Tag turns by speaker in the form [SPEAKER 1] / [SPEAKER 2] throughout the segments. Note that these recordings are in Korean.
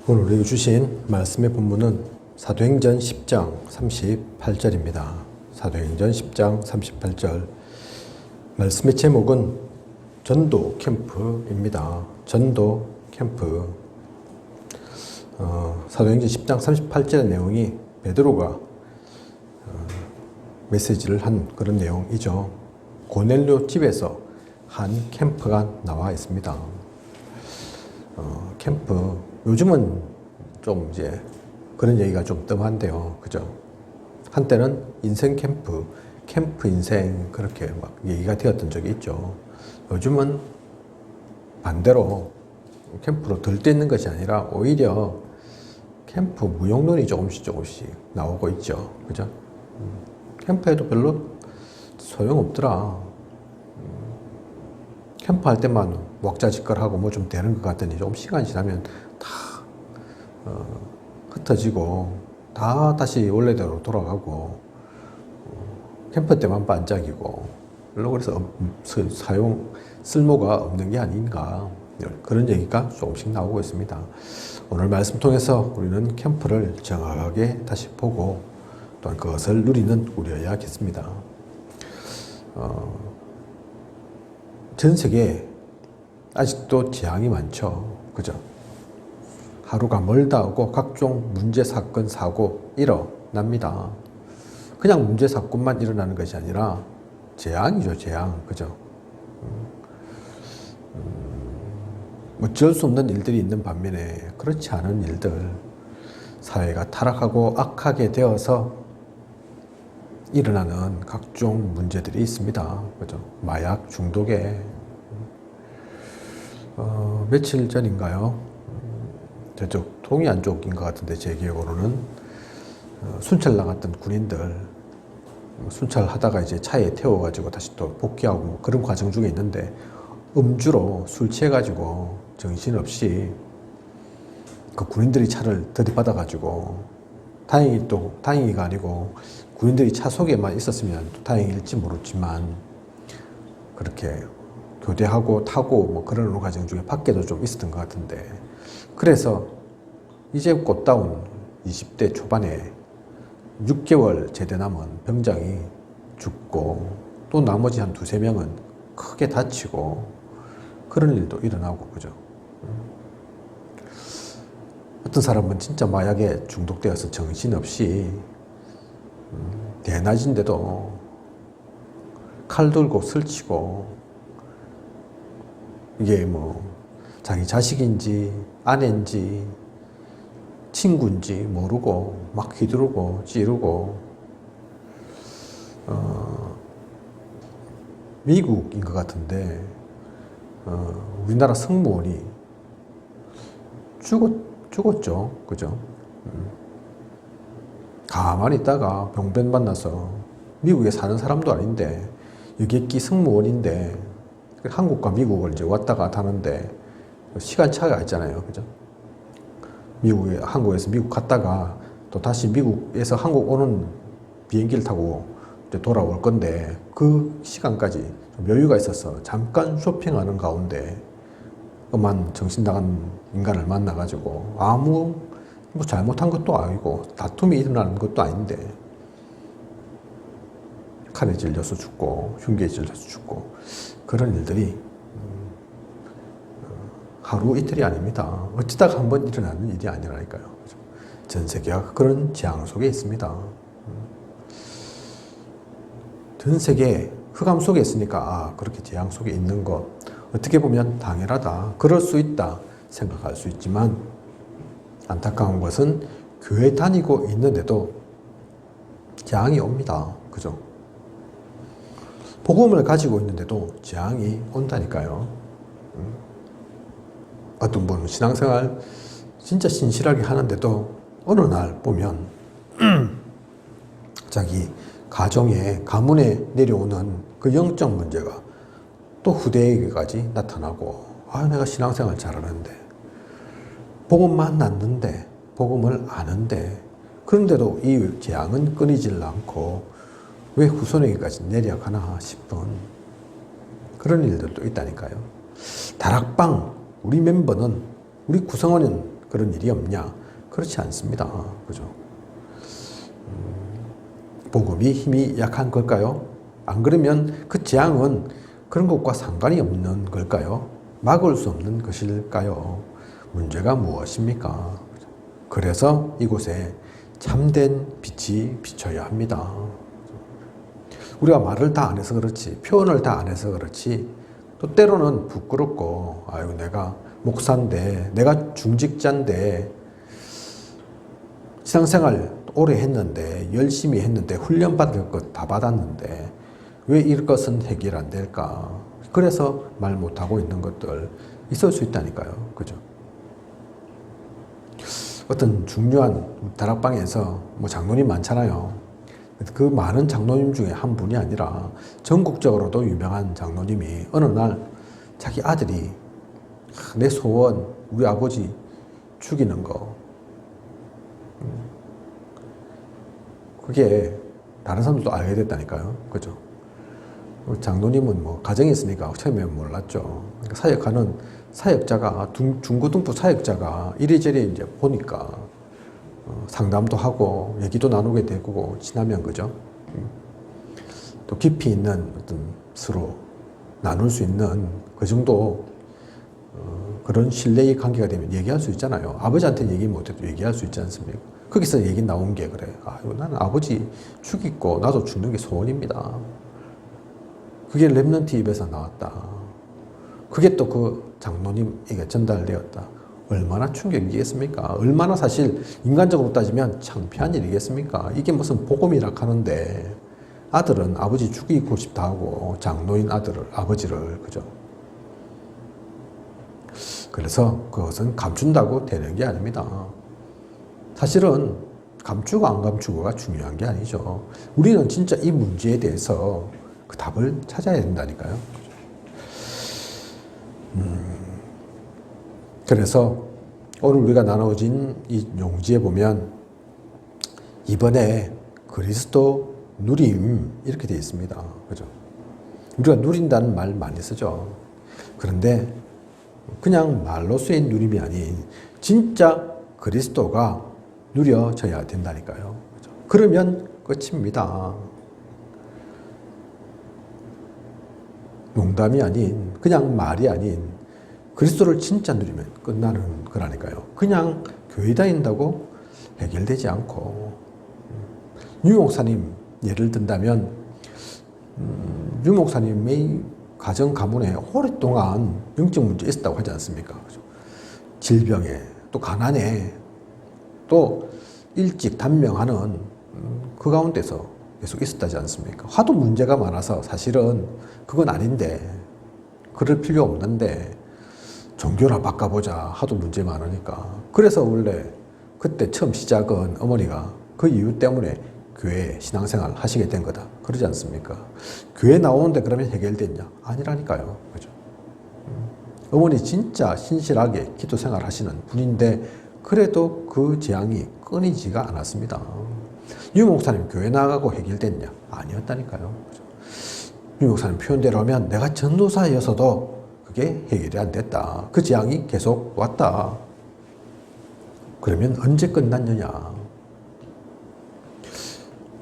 [SPEAKER 1] 오늘 우리에게 주신 말씀의 본문은 사도행전 10장 38절입니다. 사도행전 10장 38절. 말씀의 제목은 전도 캠프입니다. 전도 캠프. 사도행전 10장 38절의 내용이 베드로가 메시지를 한 그런 내용이죠. 고넬료 집에서 한 캠프가 나와 있습니다. 캠프. 요즘은 좀 이제 그런 얘기가 좀 뜸한데요. 그죠? 한때는 인생 캠프, 캠프 인생 그렇게 막 얘기가 되었던 적이 있죠. 요즘은 반대로 캠프로 들뜨는 것이 아니라 오히려 캠프 무용론이 조금씩 나오고 있죠. 그죠? 캠프에도 별로 소용없더라. 캠프 할 때만 왁자지껄하고 뭐 좀 되는 것 같더니 좀 시간이 지나면 다 흩어지고 다 다시 원래대로 돌아가고 캠프 때만 반짝이고 별로 그래서 쓸모가 없는 게 아닌가 그런 얘기가 조금씩 나오고 있습니다. 오늘 말씀 통해서 우리는 캠프를 정확하게 다시 보고 또한 그것을 누리는 우리여야겠습니다. 전 세계에 아직도 재앙이 많죠. 그죠? 하루가 멀다 하고 각종 문제, 사건, 사고 일어납니다. 그냥 문제, 사건만 일어나는 것이 아니라 재앙이죠, 재앙. 그죠? 어쩔 수 없는 일들이 있는 반면에 그렇지 않은 일들, 사회가 타락하고 악하게 되어서 일어나는 각종 문제들이 있습니다. 그죠? 마약 중독에 며칠 전인가요? 저쪽 동해안 쪽인 것 같은데 제 기억으로는 순찰 나갔던 군인들 순찰하다가 이제 차에 태워가지고 다시 또 복귀하고 뭐 그런 과정 중에 있는데 음주로 술 취해가지고 정신없이 그 군인들이 차를 들이받아가지고 다행히가 아니고 군인들이 차 속에만 있었으면 다행일지 모르지만 그렇게 교대하고 타고 뭐 그런 과정 중에 밖에도 좀 있었던 것 같은데 그래서 이제 곧다운 20대 초반에 6개월 제대 남은 병장이 죽고 또 나머지 한 두세 명은 크게 다치고 그런 일도 일어나고 그죠. 어떤 사람은 진짜 마약에 중독되어서 정신없이 대낮인데도 칼 들고 설치고 이게 뭐 자기 자식인지 아내인지 친구인지 모르고 막 휘두르고 찌르고 미국인 것 같은데 우리나라 승무원이 죽었죠. 그죠? 가만히 있다가 병변 만나서 미국에 사는 사람도 아닌데 여객기 승무원인데 한국과 미국을 이제 왔다 갔다 하는데 시간 차이가 있잖아요. 그죠? 한국에서 미국 갔다가 또 다시 미국에서 한국 오는 비행기를 타고 이제 돌아올 건데 그 시간까지 좀 여유가 있어서 잠깐 쇼핑하는 가운데 정신 나간 인간을 만나가지고 아무 뭐 잘못한 것도 아니고 다툼이 일어나는 것도 아닌데 칼에 찔려서 죽고 흉기에 찔려서 죽고 그런 일들이 하루 이틀이 아닙니다. 어찌다가 한번 일어나는 일이 아니라니까요. 전 세계가 그런 재앙 속에 있습니다. 전 세계 흑암 속에 있으니까 그렇게 재앙 속에 있는 것 어떻게 보면 당연하다. 그럴 수 있다 생각할 수 있지만 안타까운 것은 교회 다니고 있는데도 재앙이 옵니다. 그죠? 복음을 가지고 있는데도 재앙이 온다니까요. 어떤 분은 신앙생활 진짜 신실하게 하는데도 어느 날 보면 자기 가문에 내려오는 그 영적 문제가 또 후대에게까지 나타나고 내가 신앙생활 잘하는데 복음만 났는데 복음을 아는데 그런데도 이 재앙은 끊이질 않고 왜 후손에게까지 내려가나 싶은 그런 일들도 있다니까요. 다락방 우리 멤버는 우리 구성원은 그런 일이 없냐? 그렇지 않습니다. 그죠? 복음이 힘이 약한 걸까요? 안 그러면 그 재앙은 그런 것과 상관이 없는 걸까요? 막을 수 없는 것일까요? 문제가 무엇입니까? 그래서 이곳에 참된 빛이 비춰야 합니다. 우리가 말을 다 안 해서 그렇지, 표현을 다 안 해서 그렇지, 또 때로는 부끄럽고, 아유, 내가 목사인데, 내가 중직자인데, 신앙생활 오래 했는데, 열심히 했는데, 훈련받을 것 다 받았는데, 왜 이것은 해결 안 될까? 그래서 말 못하고 있는 것들 있을 수 있다니까요. 그죠? 어떤 중요한 다락방에서 뭐 장로님 많잖아요. 그 많은 장로님 중에 한 분이 아니라 전국적으로도 유명한 장로님이 어느 날 자기 아들이 내 소원, 우리 아버지 죽이는 거, 그게 다른 사람들도 알게 됐다니까요. 그죠? 장로님은 뭐 가정이 있으니까 처음에 몰랐죠. 사역하는 사역자가, 중고등부 사역자가 이리저리 이제 보니까 상담도 하고 얘기도 나누게 되고 지나면 그죠? 또 깊이 있는 어떤 서로 나눌 수 있는 그 정도 그런 신뢰의 관계가 되면 얘기할 수 있잖아요. 아버지한테 얘기 못해도 얘기할 수 있지 않습니까? 거기서 얘기 나온 게 그래. 나는 아버지 죽이고 나도 죽는 게 소원입니다. 그게 랩런트 입에서 나왔다. 그게 또 그 장로님에게 전달되었다. 얼마나 충격이겠습니까? 얼마나 사실 인간적으로 따지면 창피한 일이겠습니까? 이게 무슨 복음이라 하는데 아들은 아버지 죽이고 싶다 하고 장로인 아버지를 그죠? 그래서 그것은 감춘다고 되는 게 아닙니다. 사실은 감추고 안 감추고가 중요한 게 아니죠. 우리는 진짜 이 문제에 대해서 그 답을 찾아야 된다니까요. 그래서 오늘 우리가 나눠진 이 용지에 보면 이번에 그리스도 누림 이렇게 되어 있습니다. 그죠? 우리가 누린다는 말 많이 쓰죠. 그런데 그냥 말로 쓰인 누림이 아닌 진짜 그리스도가 누려져야 된다니까요. 그죠? 그러면 끝입니다. 농담이 아닌, 그냥 말이 아닌 그리스도를 진짜 누리면 끝나는 거라니까요. 그냥 교회 다닌다고 해결되지 않고, 유 목사님 예를 든다면 유 목사님의 가정 가문에 오랫동안 영적 문제 있었다고 하지 않습니까? 질병에 또 가난에 또 일찍 단명하는 그 가운데서 계속 있었다지 않습니까? 하도 문제가 많아서 사실은 그건 아닌데, 그럴 필요 없는데 종교나 바꿔보자 하도 문제 많으니까. 그래서 원래 그때 처음 시작은 어머니가 그 이유 때문에 교회 신앙생활 하시게 된 거다 그러지 않습니까? 교회 나오는데 그러면 해결됐냐? 아니라니까요. 그죠? 어머니 진짜 신실하게 기도 생활 하시는 분인데 그래도 그 재앙이 끊이지가 않았습니다. 유 목사님 교회 나가고 해결됐냐? 아니었다니까요. 그죠? 유 목사님 표현대로 하면 내가 전도사였어도 그게 해결이 안 됐다. 그 재앙이 계속 왔다. 그러면 언제 끝났느냐?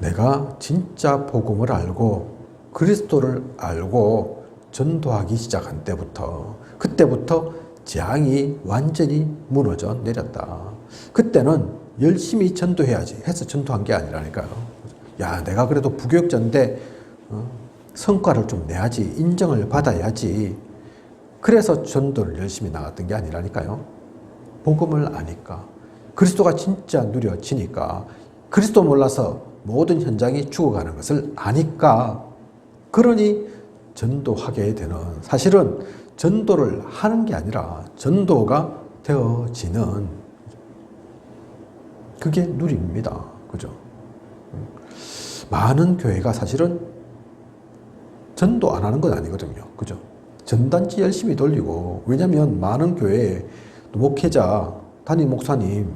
[SPEAKER 1] 내가 진짜 복음을 알고 그리스도를 알고 전도하기 시작한 때부터, 그때부터 재앙이 완전히 무너져 내렸다. 그때는 열심히 전도해야지 해서 전도한 게 아니라니까요. 야, 내가 그래도 부교육자인데 성과를 좀 내야지, 인정을 받아야지. 그래서 전도를 열심히 나갔던 게 아니라니까요. 복음을 아니까, 그리스도가 진짜 누려지니까, 그리스도 몰라서 모든 현장이 죽어가는 것을 아니까, 그러니 전도하게 되는, 사실은 전도를 하는 게 아니라 전도가 되어지는, 그게 누림입니다. 그죠? 많은 교회가 사실은 전도 안 하는 건 아니거든요. 그죠? 전단지 열심히 돌리고, 왜냐면 많은 교회 목회자, 담임 목사님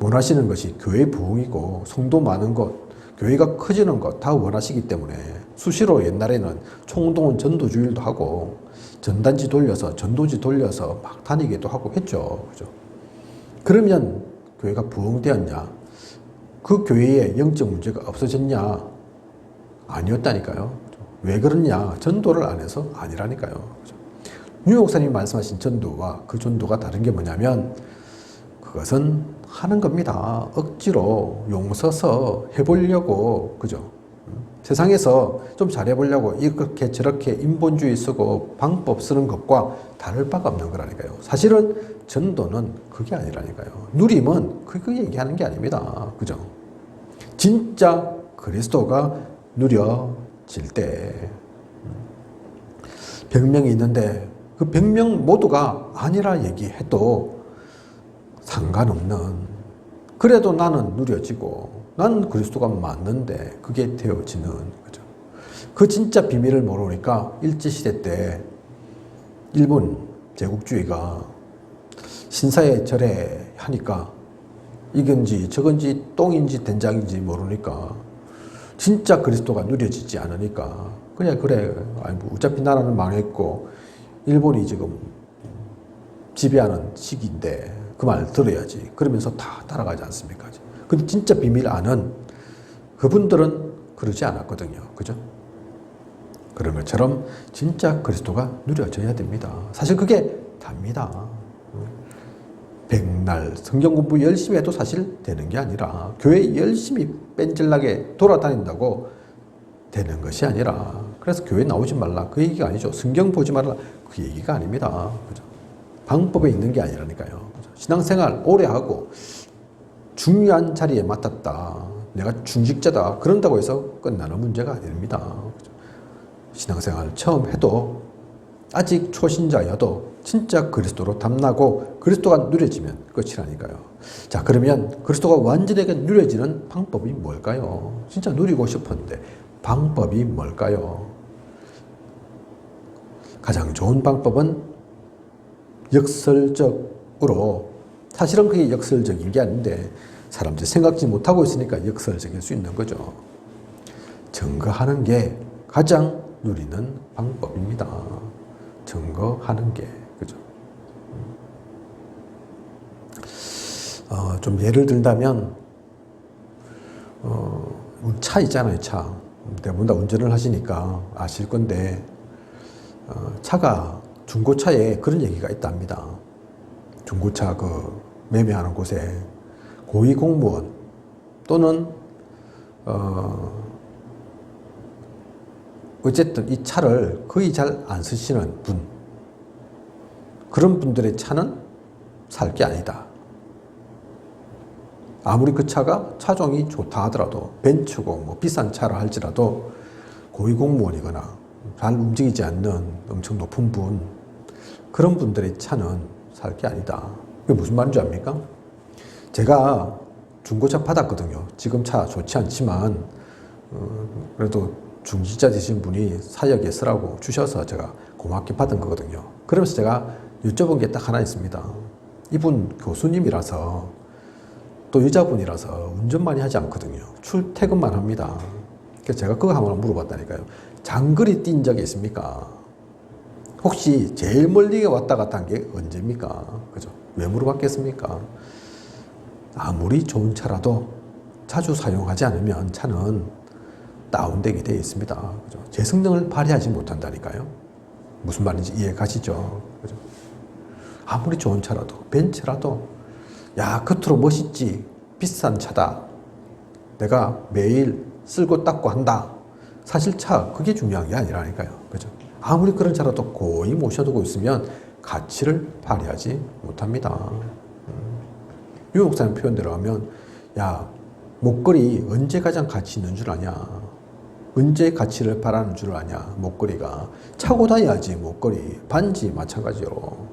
[SPEAKER 1] 원하시는 것이 교회 부흥이고 성도 많은 것, 교회가 커지는 것 다 원하시기 때문에 수시로 옛날에는 총동원 전도주일도 하고 전단지 돌려서 전도지 돌려서 막 다니기도 하고 했죠. 그죠? 그러면 교회가 부흥되었냐? 그 교회에 영적 문제가 없어졌냐? 아니었다니까요. 왜 그러냐? 전도를 안 해서 아니라니까요. 유 목사님이 말씀하신 전도와 그 전도가 다른 게 뭐냐면 그것은 하는 겁니다. 억지로 용서서 해보려고, 그죠? 세상에서 좀 잘해보려고 이렇게 저렇게 인본주의 쓰고 방법 쓰는 것과 다를 바가 없는 거라니까요. 사실은 전도는 그게 아니라니까요. 누림은 그거 얘기하는 게 아닙니다. 그죠? 진짜 그리스도가 누려질 때 100명이 있는데 그 100명 모두가 아니라 얘기해도 상관없는, 그래도 나는 누려지고 난 그리스도가 맞는데 그게 되어지는 거죠. 그 진짜 비밀을 모르니까 일제시대 때 일본 제국주의가 신사에 절해하니까 이건지 저건지 똥인지 된장인지 모르니까 진짜 그리스도가 누려지지 않으니까 그냥 그래, 아니 뭐 어차피 나라는 망했고 일본이 지금 지배하는 시기인데 그 말 들어야지 그러면서 다 따라가지 않습니까? 근데 진짜 비밀 아는 그분들은 그러지 않았거든요. 그죠? 그런 것처럼 진짜 그리스도가 누려져야 됩니다. 사실 그게 답니다. 백날 성경 공부 열심히 해도 사실 되는 게 아니라 교회 열심히 뺀질나게 돌아다닌다고 되는 것이 아니라, 그래서 교회 나오지 말라 그 얘기가 아니죠. 성경 보지 말라 그 얘기가 아닙니다. 그죠? 방법에 있는 게 아니라니까요. 그죠? 신앙생활 오래 하고 중요한 자리에 맡았다, 내가 중직자다 그런다고 해서 끝나는 문제가 아닙니다. 그죠? 신앙생활 처음 해도 아직 초신자여도 진짜 그리스도로 탐나고 그리스도가 누려지면 끝이라니까요. 자, 그러면 그리스도가 완전하게 누려지는 방법이 뭘까요? 진짜 누리고 싶었는데 방법이 뭘까요? 가장 좋은 방법은 역설적으로, 사실은 그게 역설적인 게 아닌데 사람들이 생각지 못하고 있으니까 역설적일 수 있는 거죠. 증거하는 게 가장 누리는 방법입니다. 증거하는 게, 그죠? 좀 예를 들자면, 차 있잖아요, 차. 대부분 다 운전을 하시니까 아실 건데, 차가, 중고차에 그런 얘기가 있답니다. 중고차 그 매매하는 곳에 고위공무원 또는, 어쨌든 이 차를 거의 잘 안 쓰시는 분, 그런 분들의 차는 살 게 아니다. 아무리 그 차가 차종이 좋다 하더라도, 벤츠고 뭐 비싼 차라 할지라도 고위공무원이거나 잘 움직이지 않는 엄청 높은 분, 그런 분들의 차는 살 게 아니다. 그게 무슨 말인지 압니까? 제가 중고차 받았거든요. 지금 차 좋지 않지만 그래도 중지자 되신 분이 사역에 쓰라고 주셔서 제가 고맙게 받은 거거든요. 그러면서 제가 여쭤본 게 딱 하나 있습니다. 이분 교수님이라서 또 여자분이라서 운전 많이 하지 않거든요. 출퇴근만 합니다. 그래서 제가 그거 한번 물어봤다니까요. 장거리 뛴 적이 있습니까? 혹시 제일 멀리 왔다 갔다 한 게 언제입니까? 그죠? 왜 물어봤겠습니까? 아무리 좋은 차라도 자주 사용하지 않으면 차는 다운되게 되어 있습니다. 그죠? 제 성능을 발휘하지 못한다니까요. 무슨 말인지 이해 가시죠? 그죠? 아무리 좋은 차라도, 벤츠라도, 야, 겉으로 멋있지, 비싼 차다, 내가 매일 쓸고 닦고 한다. 사실 차, 그게 중요한 게 아니라니까요. 그죠? 아무리 그런 차라도 고이 모셔두고 있으면 가치를 발휘하지 못합니다. 유 목사님 표현대로 하면, 야, 목걸이 언제 가장 가치 있는 줄 아냐? 언제 가치를 발하는 줄 아냐? 목걸이가. 차고 다녀야지, 목걸이. 반지 마찬가지로.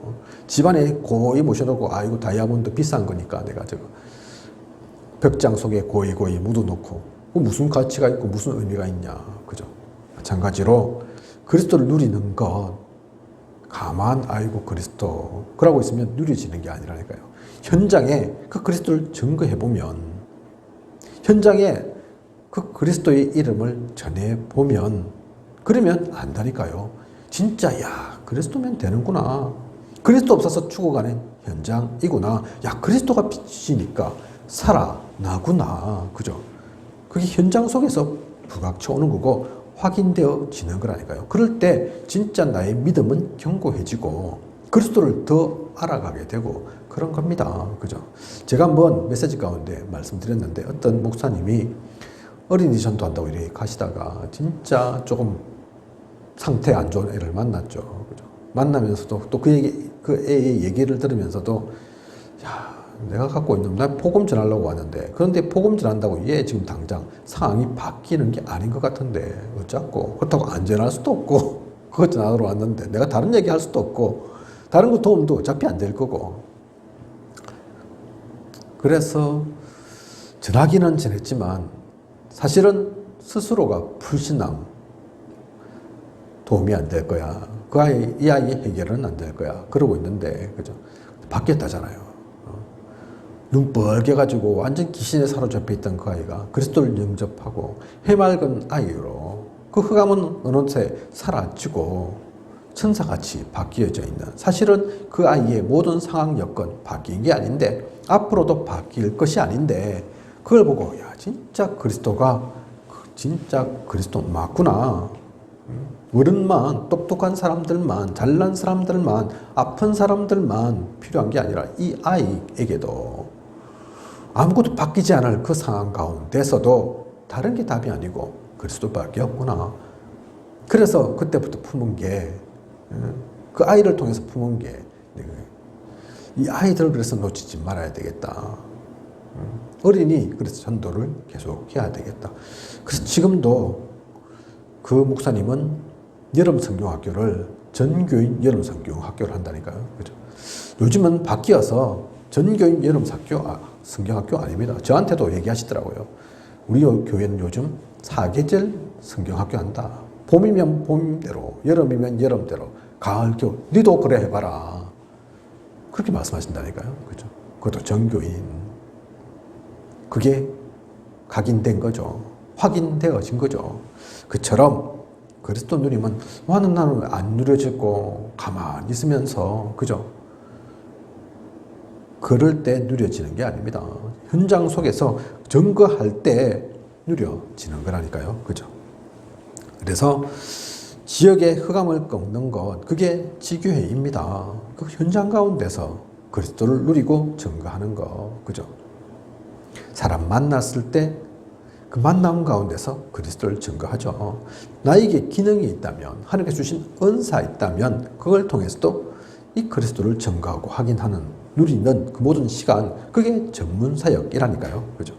[SPEAKER 1] 집안에 고이 모셔놓고, 아, 이거 다이아몬드 비싼 거니까 내가 저거 벽장 속에 고이 묻어놓고, 무슨 가치가 있고 무슨 의미가 있냐? 그죠? 마찬가지로 그리스도를 누리는 것, 가만, 아이고 그리스도, 그러고 있으면 누려지는 게 아니라니까요. 현장에 그 그리스도를 증거해보면, 현장에 그 그리스도의 이름을 전해보면, 그러면 안다니까요. 진짜, 야, 그리스도면 되는구나. 그리스도 없어서 죽어가는 현장이구나. 야, 그리스도가 빛이니까 살아나구나. 그죠? 그게 현장 속에서 부각쳐 오는 거고 확인되어지는 거라니까요. 그럴 때 진짜 나의 믿음은 견고해지고 그리스도를 더 알아가게 되고 그런 겁니다. 그죠? 제가 한번 메시지 가운데 말씀드렸는데 어떤 목사님이 어린이 전도한다고 이렇게 가시다가 진짜 조금 상태 안 좋은 애를 만났죠. 그죠? 만나면서도 또 그 애의 얘기를 들으면서도 야, 내가 갖고 있는 난 복음 전하려고 왔는데 그런데 복음 전한다고 얘 지금 당장 상황이 바뀌는 게 아닌 것 같은데 어쩌고 그렇다고 안 전할 수도 없고 그것 전하러 왔는데 내가 다른 얘기 할 수도 없고 다른 거 도움도 어차피 안 될 거고 그래서 전하기는 전했지만 사실은 스스로가 불신앙 도움이 안 될 거야. 이 아이의 해결은 안 될 거야. 그러고 있는데, 그죠? 바뀌었다잖아요. 눈 뻘개가지고 완전 귀신에 사로잡혀 있던 그 아이가 그리스도를 영접하고 해맑은 아이로 그 흑암은 어느새 사라지고 천사같이 바뀌어져 있는 사실은 그 아이의 모든 상황 여건 바뀐 게 아닌데 앞으로도 바뀔 것이 아닌데 그걸 보고 야 진짜 그리스도가 진짜 그리스도 맞구나. 어른만 똑똑한 사람들만 잘난 사람들만 아픈 사람들만 필요한 게 아니라 이 아이에게도 아무것도 바뀌지 않을 그 상황 가운데서도 다른 게 답이 아니고 그리스도밖에 없구나. 그래서 그때부터 품은 게 그 아이를 통해서 품은 게 이 아이들을 그래서 놓치지 말아야 되겠다. 어린이 그래서 전도를 계속 해야 되겠다. 그래서 지금도 그 목사님은 여름 성경학교를 전교인 여름 성경학교를 한다니까요. 그죠? 요즘은 바뀌어서 전교인 여름 성경학교 아닙니다. 저한테도 얘기하시더라고요. 우리 교회는 요즘 사계절 성경학교 한다. 봄이면 봄대로, 여름이면 여름대로, 가을, 겨울, 너도 그래 해봐라. 그렇게 말씀하신다니까요. 그죠? 그것도 전교인. 그게 각인된 거죠. 확인되어진 거죠. 그처럼 그리스도 누리면 나는 안 누려지고 가만히 있으면서 그죠? 그럴 때 누려지는 게 아닙니다. 현장 속에서 증거할 때 누려지는 거라니까요. 그죠? 그래서 지역의 흑암을 꺾는 것 그게 지교회입니다. 그 현장 가운데서 그리스도를 누리고 증거하는 것 그죠? 사람 만났을 때 그 만남 가운데서 그리스도를 증거하죠. 나에게 기능이 있다면 하나님께서 주신 은사 있다면 그걸 통해서도 이 그리스도를 증거하고 확인하는 누리는 그 모든 시간 그게 전문사역이라니까요. 그죠?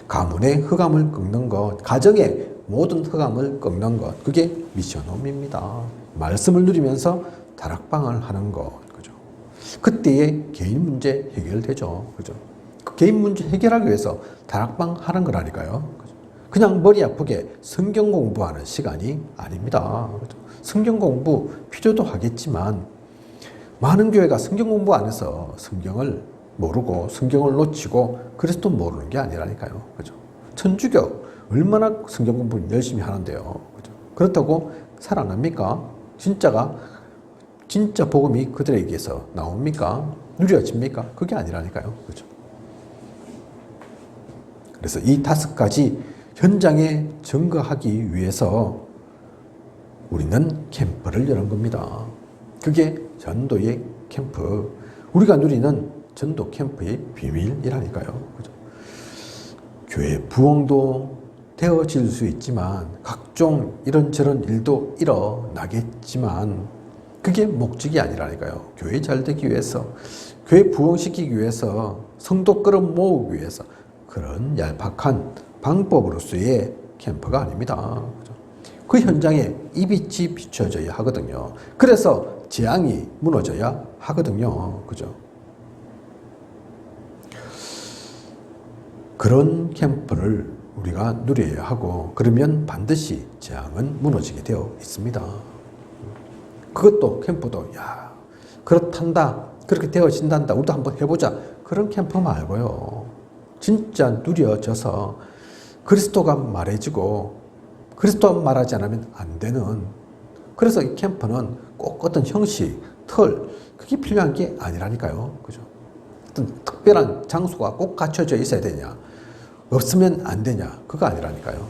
[SPEAKER 1] 가문의 흑암을 꺾는 것 가정의 모든 흑암을 꺾는 것 그게 미션홈입니다. 말씀을 누리면서 다락방을 하는 것 그죠? 그때의 개인 문제 해결되죠. 그죠? 그 개인 문제 해결하기 위해서 다락방 하는 거라니까요. 그냥 머리 아프게 성경 공부하는 시간이 아닙니다. 성경 공부 필요도 하겠지만 많은 교회가 성경 공부 안 해서 성경을 모르고 성경을 놓치고 그리스도 모르는 게 아니라니까요. 그죠? 천주교 얼마나 성경 공부 열심히 하는데요. 그죠? 그렇다고 살아납니까? 진짜 복음이 그들에게서 나옵니까? 누려집니까? 그게 아니라니까요. 그죠? 그래서 이 5가지 현장에 증거하기 위해서 우리는 캠프를 여는 겁니다. 그게 전도의 캠프. 우리가 누리는 전도 캠프의 비밀이라니까요. 그죠? 교회 부흥도 되어질 수 있지만 각종 이런저런 일도 일어나겠지만 그게 목적이 아니라니까요. 교회 잘 되기 위해서 교회 부흥시키기 위해서 성도 끌어모으기 위해서 그런 얄팍한 방법으로서의 캠프가 아닙니다. 그 현장에 이 빛이 비춰져야 하거든요. 그래서 재앙이 무너져야 하거든요. 그죠? 그런 캠프를 우리가 누려야 하고 그러면 반드시 재앙은 무너지게 되어 있습니다. 그것도 캠프도 그렇단다. 그렇게 되어진단다. 우리도 한번 해보자. 그런 캠프 말고요. 진짜 누려져서 그리스도가 말해지고 그리스도가 말하지 않으면 안 되는 그래서 이 캠프는 꼭 어떤 형식 털, 그게 필요한 게 아니라니까요. 그죠? 어떤 특별한 장소가 꼭 갖춰져 있어야 되냐, 없으면 안 되냐, 그거 아니라니까요.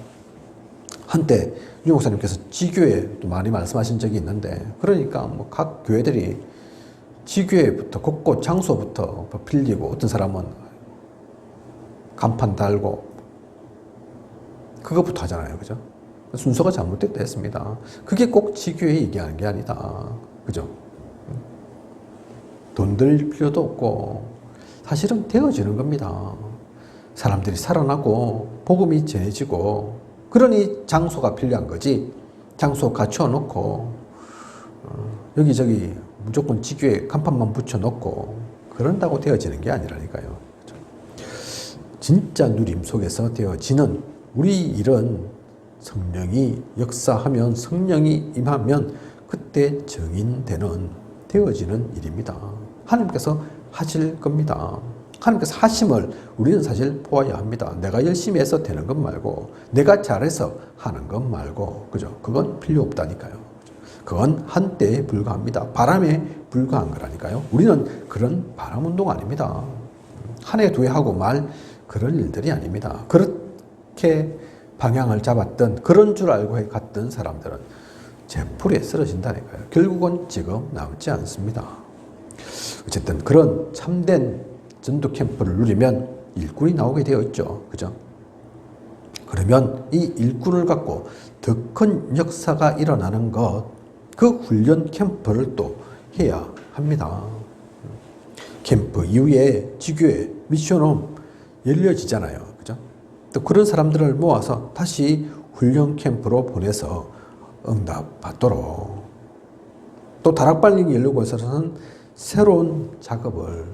[SPEAKER 1] 한때 유 목사님께서 지교회 또 많이 말씀하신 적이 있는데, 그러니까 뭐 각 교회들이 지교회부터 곳곳 장소부터 빌리고, 어떤 사람은 간판 달고 그것부터 하잖아요. 그죠? 순서가 잘못됐다 했습니다. 그게 꼭 지교회 얘기하는 게 아니다. 그죠? 돈 들 필요도 없고 사실은 되어지는 겁니다. 사람들이 살아나고 복음이 전해지고, 그러니 장소가 필요한 거지. 장소 갖춰 놓고 여기저기 무조건 지교회 간판만 붙여놓고 그런다고 되어지는 게 아니라니까요. 그죠? 진짜 누림 속에서 되어지는 우리 일은 성령이 역사하면, 성령이 임하면 그때 정인되는, 되어지는 일입니다. 하나님께서 하실 겁니다. 하나님께서 하심을 우리는 사실 보아야 합니다. 내가 열심히 해서 되는 것 말고, 내가 잘해서 하는 것 말고, 그죠? 그건 필요 없다니까요. 그건 한때에 불과합니다. 바람에 불과한 거라니까요. 우리는 그런 바람 운동 아닙니다. 한 해 두 해 하고 말 그런 일들이 아닙니다. 그렇게 방향을 잡았던, 그런 줄 알고 갔던 사람들은 제풀에 쓰러진다니까요. 결국은 지금 남지 않습니다. 어쨌든 그런 참된 전도 캠프를 누리면 일꾼이 나오게 되어 있죠. 그죠? 그러면 이 일꾼을 갖고 더 큰 역사가 일어나는 것, 그 훈련 캠프를 또 해야 합니다. 캠프 이후에 지교회, 미션홈 열려지잖아요. 그죠? 또 그런 사람들을 모아서 다시 훈련 캠프로 보내서 응답 받도록, 또 다락방이 열리고 있어서는 새로운 작업을,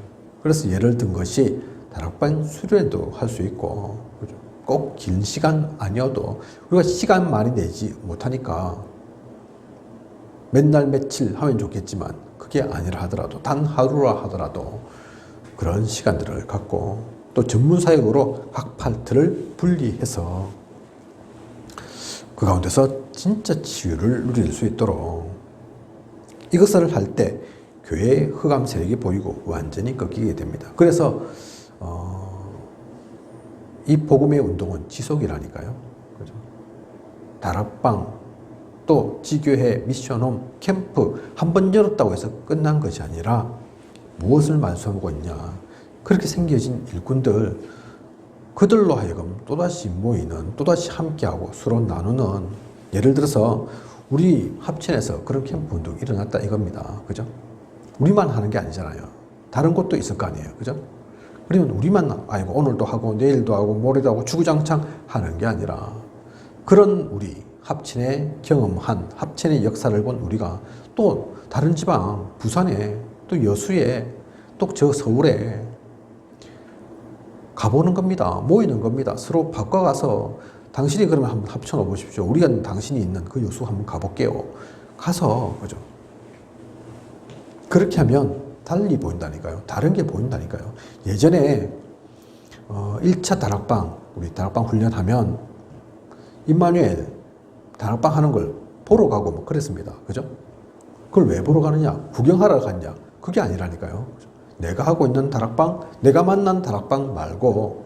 [SPEAKER 1] 그래서 예를 든 것이 다락방 수련도 할 수 있고, 그죠? 꼭 긴 시간 아니어도 우리가 시간 많이 내지 못하니까 맨날 며칠 하면 좋겠지만, 그게 아니라 하더라도 단 하루라 하더라도 그런 시간들을 갖고, 또 전문 사역으로 각 파트를 분리해서 그 가운데서 진짜 치유를 누릴 수 있도록, 이것을 할 때 교회의 흑암 세력이 보이고 완전히 꺾이게 됩니다. 그래서 이 복음의 운동은 지속이라니까요. 그죠? 다락방, 또 지교회, 미션홈, 캠프 한 번 열었다고 해서 끝난 것이 아니라 무엇을 말씀하고 있냐, 그렇게 생겨진 일꾼들, 그들로 하여금 또다시 모이는, 또다시 함께하고 서로 나누는, 예를 들어서 우리 합천에서 그런 캠프 운동이 일어났다 이겁니다. 그죠? 우리만 하는 게 아니잖아요. 다른 곳도 있을 거 아니에요. 그죠? 그러면 우리만 아니고 오늘도 하고 내일도 하고 모레도 하고 주구장창 하는 게 아니라, 그런 우리 합천의 경험한, 합천의 역사를 본 우리가 또 다른 지방, 부산에, 또 여수에, 또 저 서울에 가보는 겁니다. 모이는 겁니다. 서로 바꿔가서, 당신이 그러면 한번 합쳐놓아 보십시오. 우리가 당신이 있는 그 여수 한번 가볼게요. 가서, 그죠? 그렇게 하면 달리 보인다니까요. 다른 게 보인다니까요. 예전에 1차 다락방, 우리 다락방 훈련하면 임마누엘 다락방 하는 걸 보러 가고 뭐 그랬습니다. 그죠? 그걸 왜 보러 가느냐? 구경하러 갔냐? 그게 아니라니까요. 내가 하고 있는 다락방, 내가 만난 다락방 말고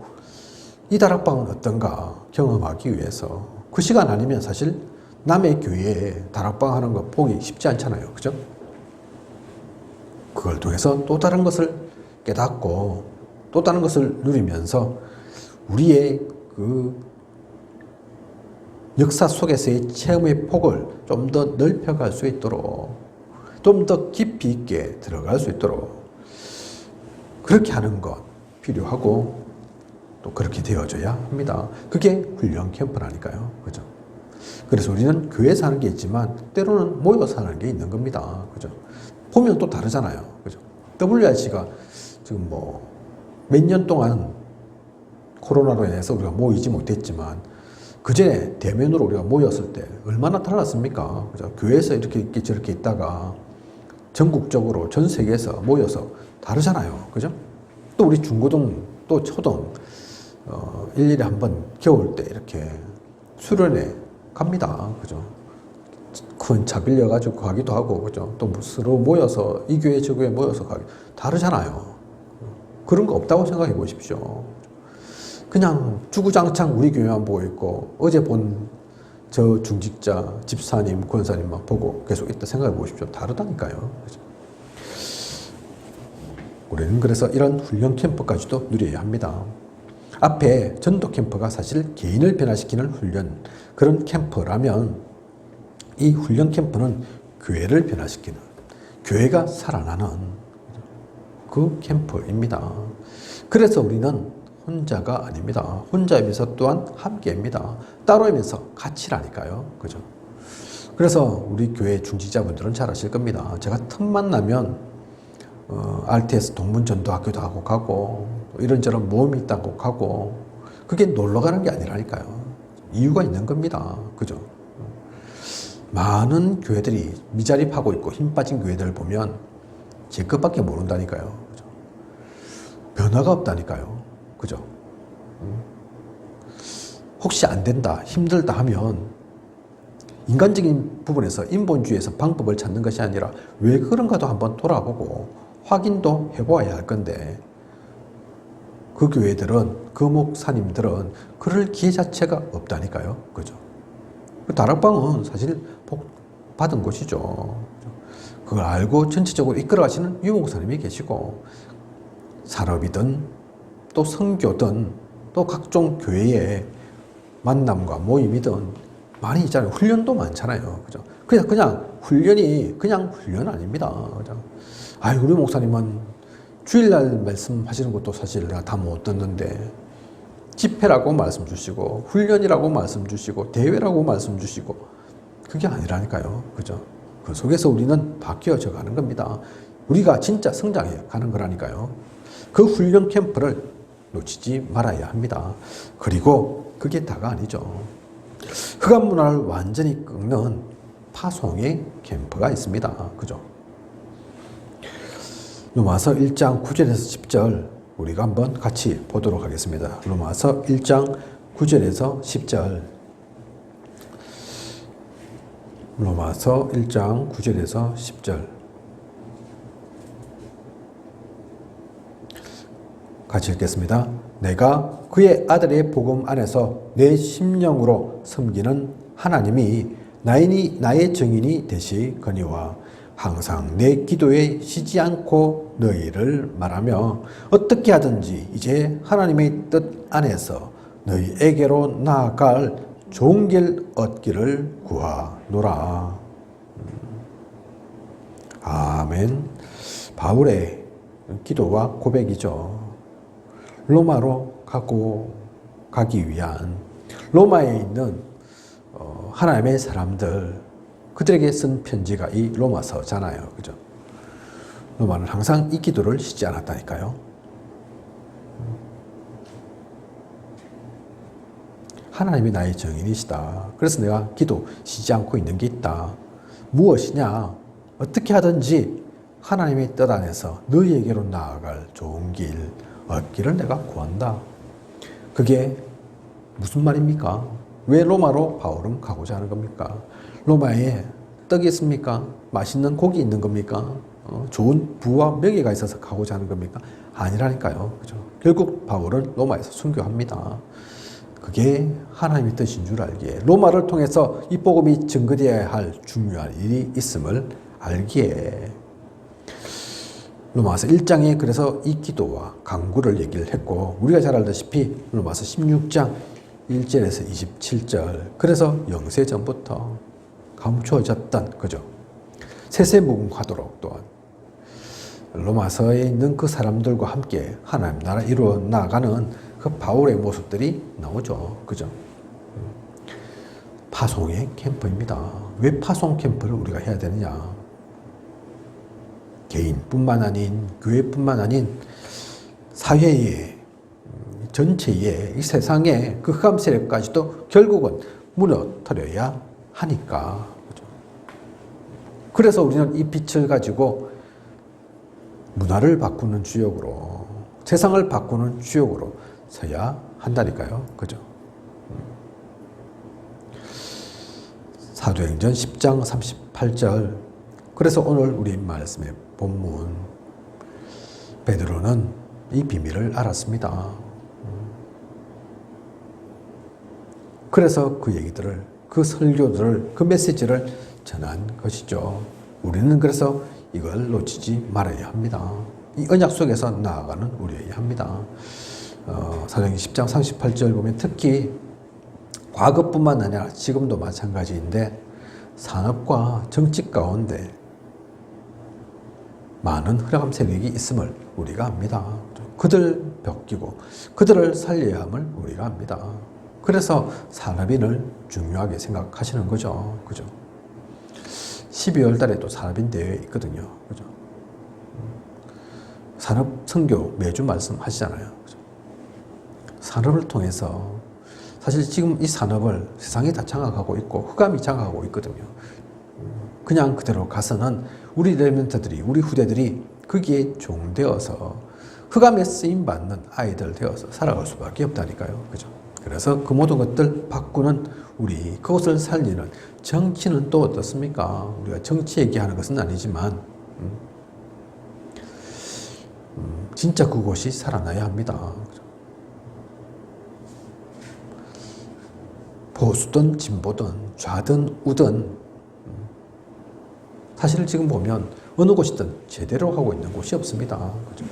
[SPEAKER 1] 이 다락방은 어떤가 경험하기 위해서, 그 시간 아니면 사실 남의 교회에 다락방 하는 거 보기 쉽지 않잖아요. 그죠? 그걸 통해서 또 다른 것을 깨닫고 또 다른 것을 누리면서 우리의 그 역사 속에서의 체험의 폭을 좀 더 넓혀갈 수 있도록, 좀 더 깊이 있게 들어갈 수 있도록 그렇게 하는 것 필요하고, 또 그렇게 되어져야 합니다. 그게 훈련 캠프라니까요. 그죠? 그래서 우리는 교회에서 하는 게 있지만 때로는 모여서 하는 게 있는 겁니다. 그죠? 보면 또 다르잖아요. 그죠? WRC가 지금 뭐 몇 년 동안 코로나로 인해서 우리가 모이지 못했지만, 그 전에 대면으로 우리가 모였을 때 얼마나 달랐습니까? 그죠? 교회에서 이렇게 저렇게 있다가 전국적으로 전 세계에서 모여서 다르잖아요. 그죠? 또 우리 중고등, 또 초등, 일일이 한번 겨울 때 이렇게 수련회 갑니다. 그죠? 그 큰 차 빌려가지고 가기도 하고, 그죠? 또 서로 모여서, 이 교회, 저 교회 모여서 가기. 다르잖아요. 그런 거 없다고 생각해 보십시오. 그냥 주구장창 우리 교회만 보고 있고, 어제 본 저 중직자, 집사님, 권사님만 보고 계속 있다 생각해 보십시오. 다르다니까요. 그죠? 우리는 그래서 이런 훈련 캠프까지도 누려야 합니다. 앞에 전도 캠프가 사실 개인을 변화시키는 훈련, 그런 캠프라면 이 훈련 캠프는 교회를 변화시키는, 교회가 살아나는 그 캠프입니다. 그래서 우리는 혼자가 아닙니다. 혼자이면서 또한 함께입니다. 따로이면서 같이라니까요. 그죠? 그래서 우리 교회 중직자분들은 잘 아실 겁니다. 제가 틈만 나면 RTS 동문전도학교도 하고 가고 이런저런 모험이 있다고 가고, 그게 놀러 가는 게 아니라니까요. 이유가 있는 겁니다. 그죠? 많은 교회들이 미자립하고 있고 힘 빠진 교회들을 보면 제 것밖에 모른다니까요. 그죠? 변화가 없다니까요. 그죠? 혹시 안 된다, 힘들다 하면 인간적인 부분에서 인본주의에서 방법을 찾는 것이 아니라 왜 그런가도 한번 돌아보고 확인도 해보아야 할 건데, 그 교회들은, 그 목사님들은 그럴 기회 자체가 없다니까요. 그죠? 다락방은 사실 복 받은 곳이죠. 그걸 알고 전체적으로 이끌어 가시는 유목사님이 계시고, 산업이든 또 선교든 또 각종 교회의 만남과 모임이든 많이 있잖아요. 훈련도 많잖아요. 그죠? 그냥 훈련이 그냥 훈련 아닙니다. 그죠? 아유, 우리 목사님은 주일날 말씀하시는 것도 사실 내가 다 못 듣는데, 집회라고 말씀 주시고, 훈련이라고 말씀 주시고, 대회라고 말씀 주시고, 그게 아니라니까요. 그죠? 그 속에서 우리는 바뀌어져 가는 겁니다. 우리가 진짜 성장해 가는 거라니까요. 그 훈련 캠프를 놓치지 말아야 합니다. 그리고 그게 다가 아니죠. 흑암 문화를 완전히 꺾는 파송의 캠프가 있습니다. 그죠? 로마서 1장 9절에서 10절 우리가 한번 같이 보도록 하겠습니다. 로마서 1장 9절에서 10절. 로마서 1장 9절에서 10절. 같이 읽겠습니다. 내가 그의 아들의 복음 안에서 내 심령으로 섬기는 하나님이 나의 증인이 되시거니와 항상 내 기도에 쉬지 않고 너희를 말하며 어떻게 하든지 이제 하나님의 뜻 안에서 너희에게로 나아갈 좋은 길 얻기를 구하노라. 아멘. 바울의 기도와 고백이죠. 로마로 가기 위한, 로마에 있는 하나님의 사람들, 그들에게 쓴 편지가 이 로마서잖아요. 그죠? 로마는 항상 이 기도를 쉬지 않았다니까요. 하나님이 나의 증인이시다. 그래서 내가 기도 쉬지 않고 있는 게 있다. 무엇이냐? 어떻게 하든지 하나님의 뜻 안에서 너희에게로 나아갈 좋은 길 얻기를 내가 구한다. 그게 무슨 말입니까? 왜 로마로 바울은 가고자 하는 겁니까? 로마에 떡이 있습니까? 맛있는 고기 있는 겁니까? 좋은 부와 명예가 있어서 가고자 하는 겁니까? 아니라니까요. 그죠? 결국 바울은 로마에서 순교합니다. 그게 하나님의 뜻인 줄 알기에, 로마를 통해서 이 복음이 증거되어야 할 중요한 일이 있음을 알기에, 로마서 1장에 그래서 이 기도와 간구를 얘기를 했고, 우리가 잘 알다시피 로마서 16장 1절에서 27절, 그래서 영세전부터 감추어졌던, 그죠? 세세무궁하도록 또한 로마서에 있는 그 사람들과 함께 하나님 나라 이루어 나가는 그 바울의 모습들이 나오죠. 그죠? 파송의 캠프입니다. 왜 파송 캠프를 우리가 해야 되느냐? 개인뿐만 아닌, 교회뿐만 아닌 사회의 전체의 이 세상의 그 흑암 세력까지도 결국은 무너뜨려야 하니까. 그죠? 그래서 우리는 이 빛을 가지고 문화를 바꾸는 주역으로, 세상을 바꾸는 주역으로 서야 한다니까요. 그죠? 사도행전 10장 38절. 그래서 오늘 우리 말씀의 본문, 베드로는 이 비밀을 알았습니다. 그래서 그 얘기들을, 그 설교들을, 그 메시지를 전한 것이죠. 우리는 그래서 이걸 놓치지 말아야 합니다. 이 언약 속에서 나아가는 우리여야 합니다. 사도행전 10장 38절 보면 특히 과거뿐만 아니라 지금도 마찬가지인데 산업과 정치 가운데 많은 흑암 세력이 있음을 우리가 압니다. 그들 벽기고 그들을 살려야 함을 우리가 압니다. 그래서 산업인을 중요하게 생각하시는 거죠. 그죠? 12월 달에도 산업인 대회 있거든요. 그죠? 산업 선교 매주 말씀하시잖아요. 그죠? 산업을 통해서 사실 지금 이 산업을 세상이 다 장악하고 있고 흑암이 장악하고 있거든요. 그냥 그대로 가서는 우리 레멘트들이, 우리 후대들이 거기에 종되어서 흑암에 쓰임받는 아이들 되어서 살아갈 수밖에 없다니까요. 그죠? 그래서 그 모든 것들 바꾸는 우리, 그것을 살리는 정치는 또 어떻습니까? 우리가 정치 얘기하는 것은 아니지만 진짜 그곳이 살아나야 합니다. 보수든 진보든 좌든 우든 사실 지금 보면 어느 곳이든 제대로 하고 있는 곳이 없습니다. 그죠?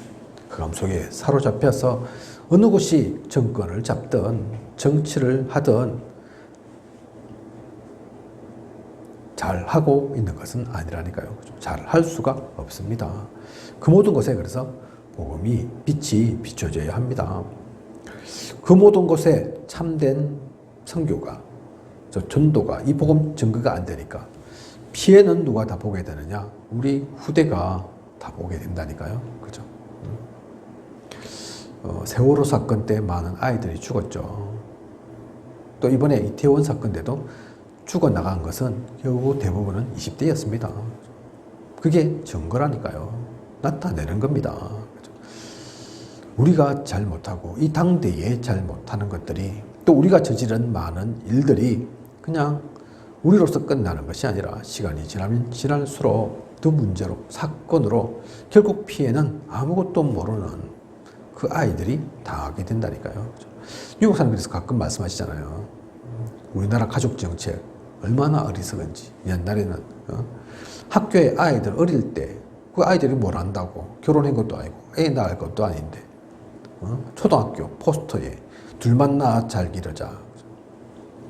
[SPEAKER 1] 흑암 속에 사로잡혀서 어느 곳이 정권을 잡든 정치를 하든 잘 하고 있는 것은 아니라니까요. 잘 할 수가 없습니다. 그 모든 것에 그래서 복음이 빛이 비춰져야 합니다. 그 모든 것에 참된 선교가, 전도가, 이 복음 증거가 안 되니까 피해는 누가 다 보게 되느냐? 우리 후대가 다 보게 된다니까요. 그죠? 세월호 사건 때 많은 아이들이 죽었죠. 또 이번에 이태원 사건 때도 죽어나간 것은 결국 대부분은 20대였습니다. 그게 증거라니까요. 나타내는 겁니다. 그죠? 우리가 잘못하고 이 당대에 잘못하는 것들이 또 우리가 저지른 많은 일들이 그냥 우리로서 끝나는 것이 아니라 시간이 지나면 지날수록 더 문제로, 사건으로 결국 피해는 아무것도 모르는 그 아이들이 당하게 된다니까요. 유 목사님 그래서 가끔 말씀하시잖아요. 우리나라 가족 정책 얼마나 어리석은지. 옛날에는 학교에 아이들 어릴 때 그 아이들이 뭘 안다고, 결혼한 것도 아니고 애 낳을 것도 아닌데 초등학교 포스터에 둘만 낳아 잘 기르자,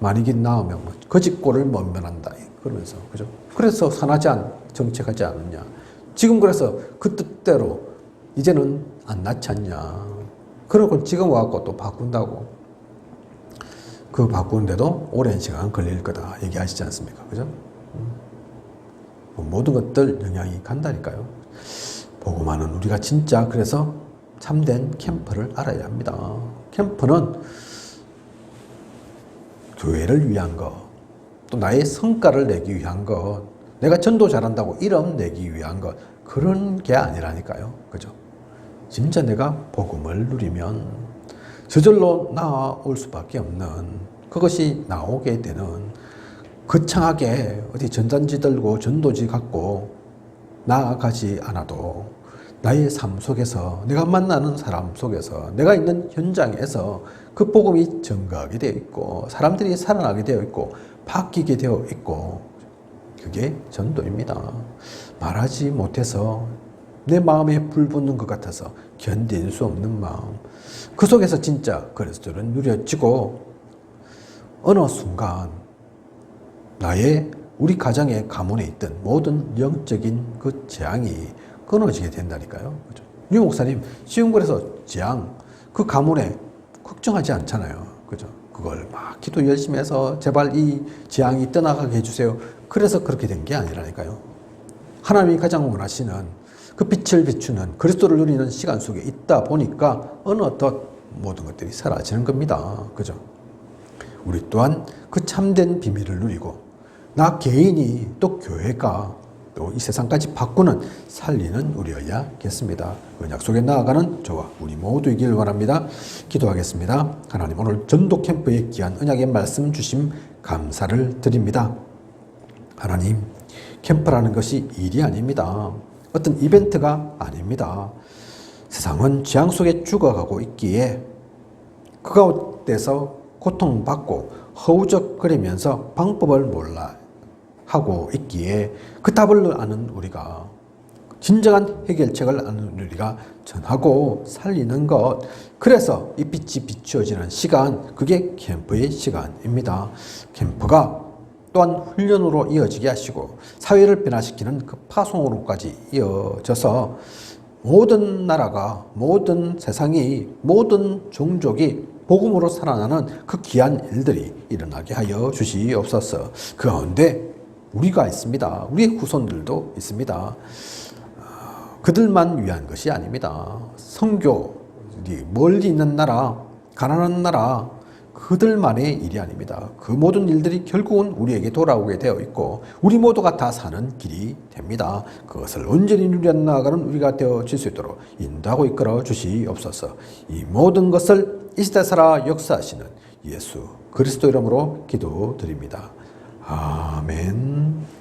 [SPEAKER 1] 만이긴 낳으면 뭐 거짓골을 면면한다 그러면서, 그죠? 그래서 산하제 정책하지 않느냐. 지금 그래서 그 뜻대로 이제는 안 낳지 않냐. 그러고 지금 와갖고 또 바꾼다고. 그 바꾸는데도 오랜 시간 걸릴 거다 얘기하시지 않습니까? 그죠? 모든 것들 영향이 간다니까요. 복음하는 우리가 진짜 그래서 참된 캠프를 알아야 합니다. 캠프는 교회를 위한 것, 또 나의 성과를 내기 위한 것, 내가 전도 잘한다고 이름 내기 위한 것, 그런 게 아니라니까요. 그죠? 진짜 내가 복음을 누리면 저절로 나올 수밖에 없는, 그것이 나오게 되는, 거창하게 어디 전단지 들고 전도지 갖고 나아가지 않아도 나의 삶 속에서, 내가 만나는 사람 속에서, 내가 있는 현장에서 그 복음이 증거하게 되어 있고 사람들이 살아나게 되어 있고 바뀌게 되어 있고, 그게 전도입니다. 말하지 못해서 내 마음에 불 붙는 것 같아서 견딜 수 없는 마음, 그 속에서 진짜 그리스도는 누려지고 어느 순간 우리 가정의 가문에 있던 모든 영적인 그 재앙이 끊어지게 된다니까요. 그죠? 유 목사님, 쉬운 거라서 재앙, 그 가문에 걱정하지 않잖아요. 그죠? 그걸 막 기도 열심히 해서 제발 이 재앙이 떠나가게 해주세요. 그래서 그렇게 된 게 아니라니까요. 하나님이 가장 원하시는 그 빛을 비추는 그리스도를 누리는 시간 속에 있다 보니까 어느덧 모든 것들이 사라지는 겁니다. 그죠? 우리 또한 그 참된 비밀을 누리고 나 개인이 또 교회가 또 이 세상까지 바꾸는, 살리는 우리여야겠습니다. 언약 속에 나아가는 저와 우리 모두이길 원합니다. 기도하겠습니다. 하나님, 오늘 전도 캠프에 귀한 언약의 말씀 주심 감사를 드립니다. 하나님, 캠프라는 것이 일이 아닙니다. 어떤 이벤트가 아닙니다. 세상은 재앙 속에 죽어가고 있기에 그 가운데서 고통받고 허우적거리면서 방법을 몰라 하고 있기에 그 답을 아는 우리가, 진정한 해결책을 아는 우리가 전하고 살리는 것, 그래서 이 빛이 비추어지는 시간, 그게 캠프의 시간입니다. 캠프가 또한 훈련으로 이어지게 하시고 사회를 변화시키는 그 파송으로까지 이어져서 모든 나라가, 모든 세상이, 모든 종족이 복음으로 살아나는 그 귀한 일들이 일어나게 하여 주시옵소서. 그 가운데 우리가 있습니다. 우리의 후손들도 있습니다. 그들만 위한 것이 아닙니다. 선교들이 멀리 있는 나라, 가난한 나라, 그들만의 일이 아닙니다. 그 모든 일들이 결국은 우리에게 돌아오게 되어 있고 우리 모두가 다 사는 길이 됩니다. 그것을 온전히 누려나가는 우리가 되어질 수 있도록 인도하고 이끌어 주시옵소서. 이 모든 것을 이 시대 살아 역사하시는 예수 그리스도 이름으로 기도드립니다. 아멘.